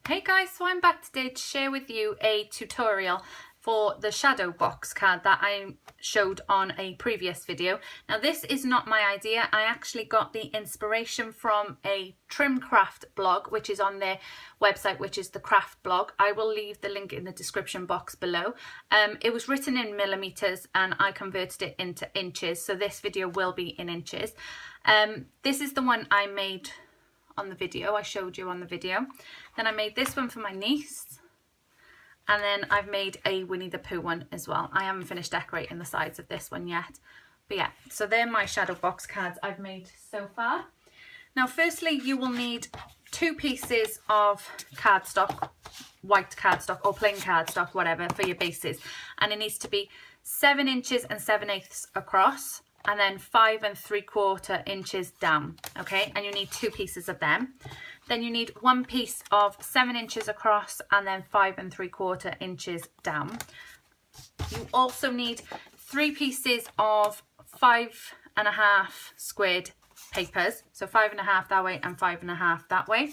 Hey guys, so I'm back today to share with you a tutorial for the shadow box card that I showed on a previous video. Now this is not my idea. I actually got the inspiration from a Trimcraft blog, which is on their website, which is the Craft blog. I will leave the link in the description box below. It was written in millimeters and I converted it into inches, so this video will be in inches. This is the one I made on the video, I showed you on the video. Then I made this one for my niece, and then I've made a Winnie the Pooh one as well. I haven't finished decorating the sides of this one yet, but yeah, so they're my shadow box cards I've made so far. Now firstly, you will need 2 pieces of cardstock, white cardstock or plain cardstock, whatever, for your bases, and it needs to be 7 inches and 7/8 across, and then 5 3/4 inches down, okay? And you need 2 pieces of them. Then you need 1 piece of 7 inches across and then 5 3/4 inches down. You also need 3 pieces of 5.5 squared papers, so 5.5 that way and 5.5 that way.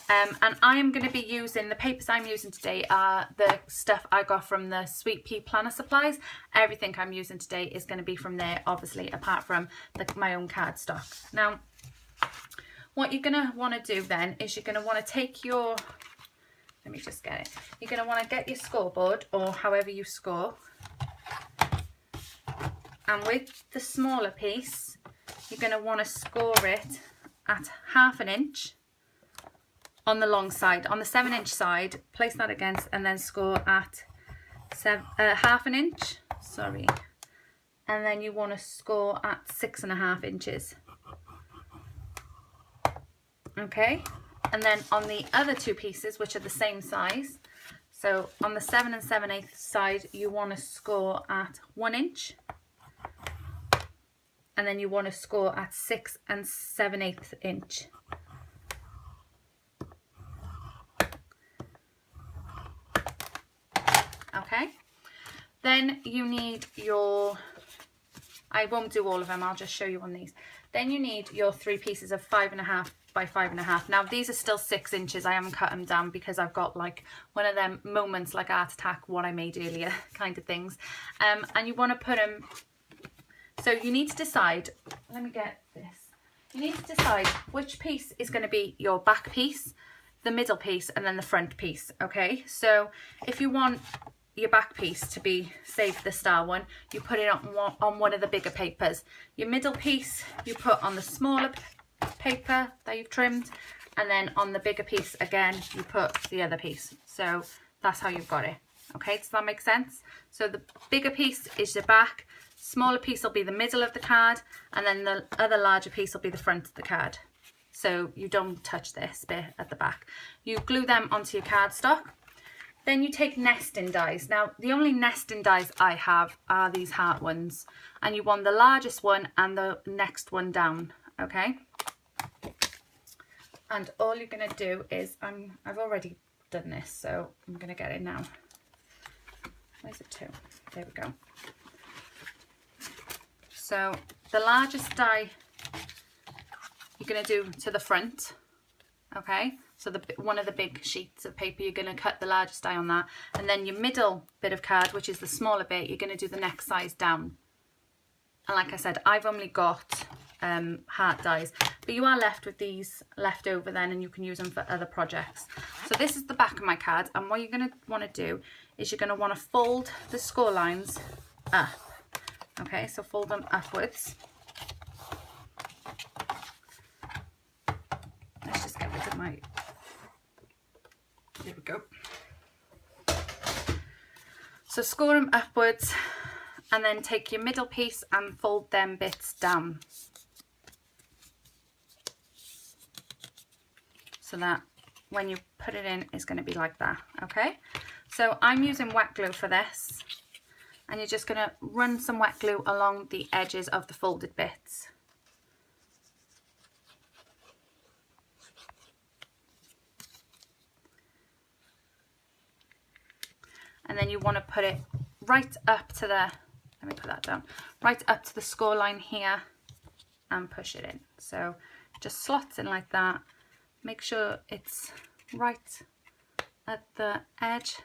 And I'm going to be using, the papers I'm using today are the stuff I got from the Sweet Pea Planner Supplies. Everything I'm using today is going to be from there, obviously, apart from my own cardstock. Now, what you're going to want to do then is you're going to want to take your, let me just get it. You're going to want to get your scoreboard or however you score. And with the smaller piece, you're going to want to score it at 1/2 inch. On the long side, on the 7-inch side, place that against and then score at 1/2 inch, sorry, and then you want to score at 6.5 inches, okay? And then on the other 2 pieces, which are the same size, so on the 7 7/8 side, you want to score at 1 inch, and then you want to score at 6 7/8 inch. Okay, then you need your, I won't do all of them, I'll just show you on these. Then you need your 3 pieces of 5.5 by 5.5. Now these are still 6 inches, I haven't cut them down because I've got like one of them moments like Art Attack, what I made earlier kind of things. And you want to put them, so you need to decide, let me get this. You need to decide which piece is going to be your back piece, the middle piece, and then the front piece, okay? So if you want your back piece to be, say, the star one, you put it on one of the bigger papers. Your middle piece you put on the smaller paper that you've trimmed, and then on the bigger piece again you put the other piece. So that's how you've got it, okay? Does that make sense? So the bigger piece is the back, smaller piece will be the middle of the card, and then the other larger piece will be the front of the card. So you don't touch this bit at the back. You glue them onto your cardstock. Then you take nesting dies. Now, the only nesting dies I have are these heart ones. And you want the largest one and the next one down, okay? And all you're going to do is, I've already done this, so I'm going to get it now. Where's it to? There we go. So the largest die you're going to do to the front, okay? So one of the big sheets of paper, you're going to cut the largest die on that, and then your middle bit of card, which is the smaller bit, you're going to do the next size down. And like I said, I've only got heart dies, but you are left with these left over then, and you can use them for other projects. So this is the back of my card, and what you're going to want to do is you're going to want to fold the score lines up, okay? So fold them upwards. Let's just get rid of my, there we go. So score them upwards and then take your middle piece and fold them bits down. So that when you put it in, it's going to be like that, okay? So I'm using wet glue for this, and you're just going to run some wet glue along the edges of the folded bits. And then you want to put it right up to the, let me put that down, right up to the score line here and push it in. So just slots in like that. Make sure it's right at the edge,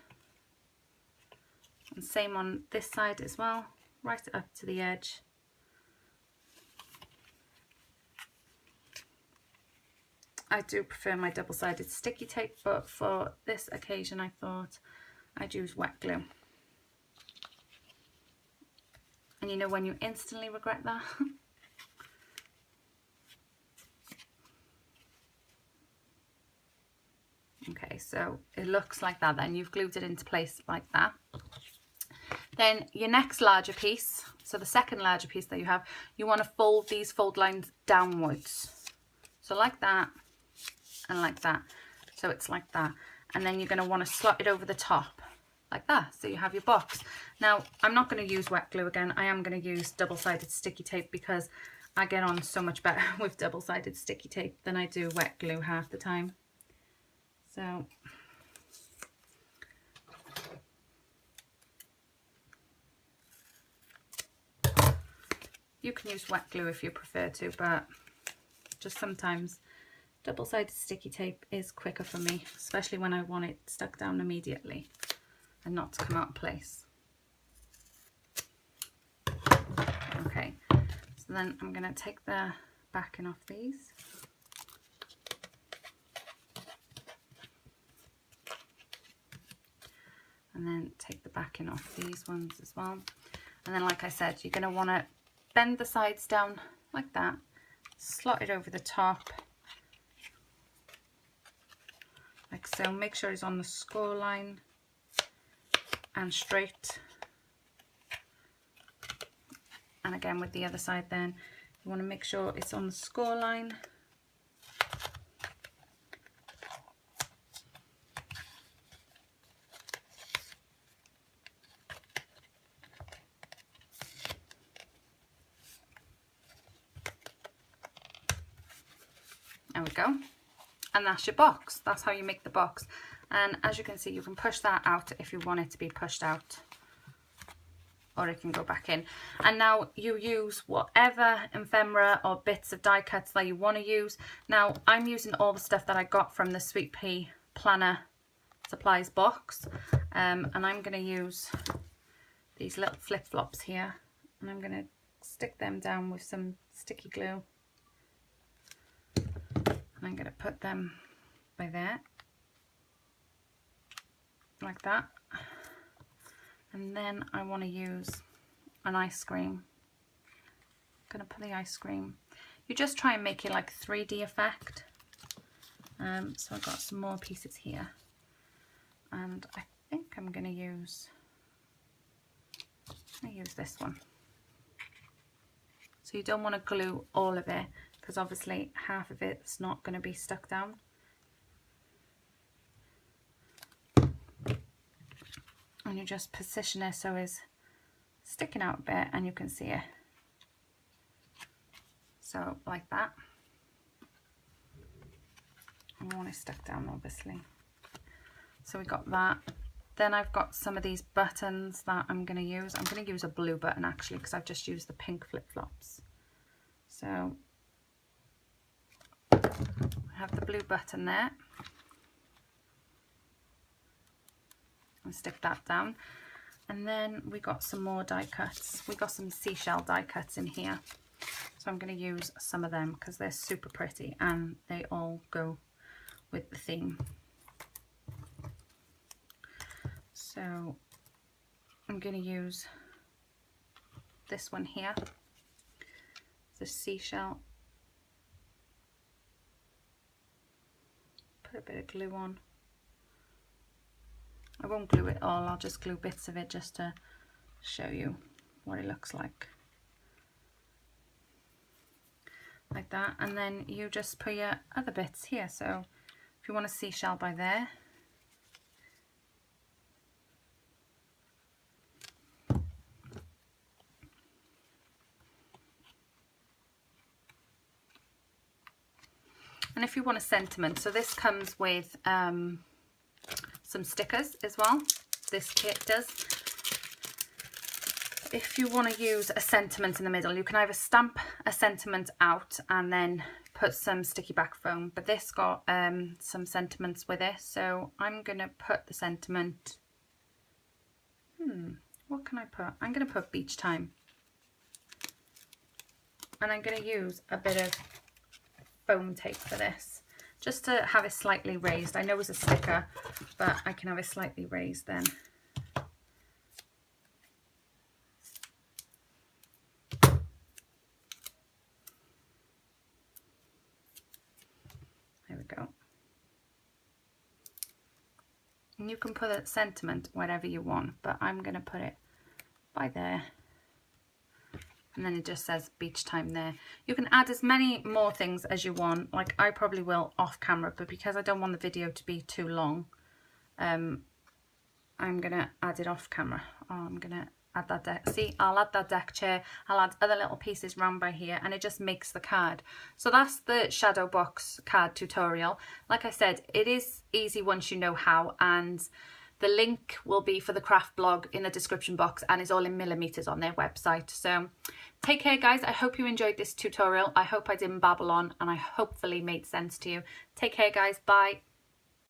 and same on this side as well, right up to the edge. I do prefer my double-sided sticky tape, but for this occasion I thought I'd use wet glue. And you know when you instantly regret that? Okay, so it looks like that then. You've glued it into place like that. Then your next larger piece, so the second larger piece that you have, you want to fold these fold lines downwards. So like that and like that. So it's like that. And then you're going to want to slot it over the top like that. So you have your box. Now, I'm not going to use wet glue again. I am going to use double-sided sticky tape because I get on so much better with double-sided sticky tape than I do wet glue half the time. So you can use wet glue if you prefer to, but just sometimes double-sided sticky tape is quicker for me, especially when I want it stuck down immediately and not to come out of place. Okay, so then I'm going to take the backing off these. And then take the backing off these ones as well. And then, like I said, you're going to want to bend the sides down like that, slot it over the top, like so. Make sure it's on the score line and straight. And again with the other side then, you want to make sure it's on the score line. There we go. And that's your box. That's how you make the box. And as you can see, you can push that out if you want it to be pushed out, or it can go back in. And now you use whatever ephemera or bits of die cuts that you want to use. Now I'm using all the stuff that I got from the Sweet Pea Planner Supplies box, and I'm going to use these little flip-flops here, and I'm going to stick them down with some sticky glue. And I'm going to put them by there, like that. And then I want to use an ice cream. I'm going to put the ice cream. You just try and make it like 3D effect. So I've got some more pieces here. And I think I'm going to use this one. So you don't want to glue all of it, because obviously half of it's not going to be stuck down. And you just position it so it's sticking out a bit and you can see it. So like that. And I want it stuck down obviously. So we got that. Then I've got some of these buttons that I'm going to use. I'm going to use a blue button actually, because I've just used the pink flip-flops. So I have the blue button there. And stick that down. And then we got some more die cuts. We got some seashell die cuts in here. So I'm going to use some of them because they're super pretty and they all go with the theme. So I'm going to use this one here, the seashell. Put a bit of glue on. I won't glue it all, I'll just glue bits of it just to show you what it looks like. Like that, and then you just put your other bits here. So if you want a seashell by there, and if you want a sentiment, so this comes with some stickers as well. This kit does. If you want to use a sentiment in the middle, you can either stamp a sentiment out and then put some sticky back foam, but this got some sentiments with it, so I'm gonna put the sentiment, what can I put? I'm gonna put beach time, and I'm gonna use a bit of foam tape for this, just to have it slightly raised. I know it's a sticker, but I can have it slightly raised then. There we go. And you can put a sentiment wherever you want, but I'm going to put it by there. And then it just says beach time there. You can add as many more things as you want. Like I probably will off camera, but because I don't want the video to be too long, I'm going to add it off camera. Oh, I'm going to add that deck. See, I'll add that deck chair. I'll add other little pieces round by here, and it just makes the card. So that's the shadow box card tutorial. Like I said, it is easy once you know how, and the link will be for the craft blog in the description box, and it's all in millimeters on their website. So take care, guys. I hope you enjoyed this tutorial. I hope I didn't babble on, and I hopefully made sense to you. Take care, guys. Bye.